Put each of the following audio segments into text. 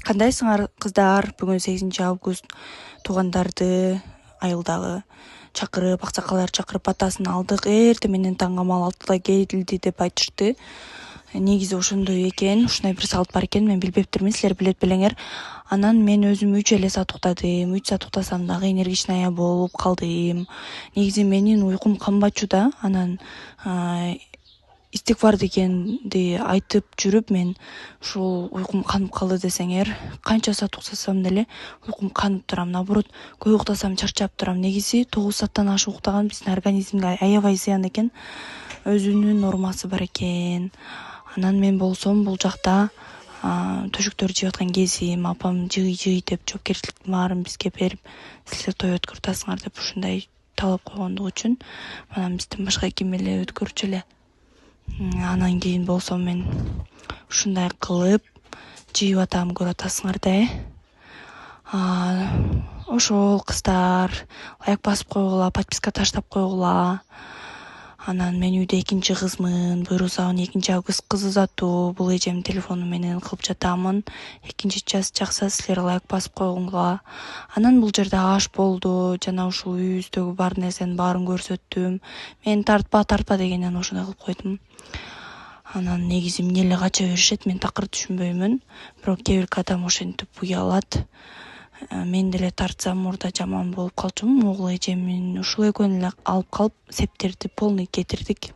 Кандайсыңар кыздар? Бүгүн 8 август. Туугандарды айылдагы чакырып, аксакалдар чакырып батасын алдык. Эртең менен таңгамал 6-да келди деп айтышты. Негизи ошондой экен, ушундай бир салт бар экен, мен билбептирмин, силер билет белеңер. Анан мен өзүм 3 эле саат уктадым. 3 саат уктасам дагы энергичная болуп калдым. Негизи менин уйкум канбачу да. Анан истигфар дегенди айтып жүрүп мен ушул уйкум канып калды десеңер. Канча саат уктасам деле уйкум канып турам. Наоборот, көп уктасам чарчап турам. Негизи 9 сааттан ашык уктаган биздин организмге аябай зыян экен. Өзүнүн нормасы бар экен. Анан мен болсом бул жакта төшөктөр жеп аткан кезим, апам жый деп жоопкерчиликтин баарын бизге берип, силер той өткөрүп деп ушундай талап койгондугу үчүн анан бизден башка ким эле өткөрчү эле. Анан кийин болсо мен ушундай кылып жыйып атам, көрүп атасыңар да. Ошол кыздар лайк басып койгула, подписка таштап койгула. Анан мен үйдө экинчи кызмын. Буйрусагын 2 август кыз узатуу. Бул эжемдин телефону менен кылып жатамын. Экинчи час жакса силер лайк басып койгула. Анан бул жерде аш болду. Жана ушул үйүбүздөгү бар нерсенин баарын көрсөттүм. Мен тартпа дегенден ошондой кылып койдум. Анан негизи эмне эле кача беришет, мен такыр түшүнбөймүн. Бирок кээ бир адам ошентип уялат. Мен деле тартсам мурда жаман болуп калчумун. Угул эжемин ушул экөөнү эле алып калып септерди полный кетирдик.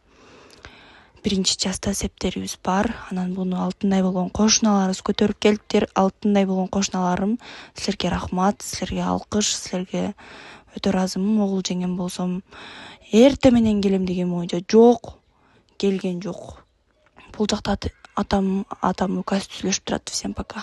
Биринчи часта септерибиз бар. Анан буну алтындай болгон кошуналарыбыз көтөрүп келиптир. Алтындай болгон кошуналарым, силерге рахмат, силерге алкыш, силерге өтө ыраазымын. Угул жеңем болсом эртең менен келем деген боюнча жок, келген жок. Бул жакта атам указ түзүлүшүп турат. Всем пока.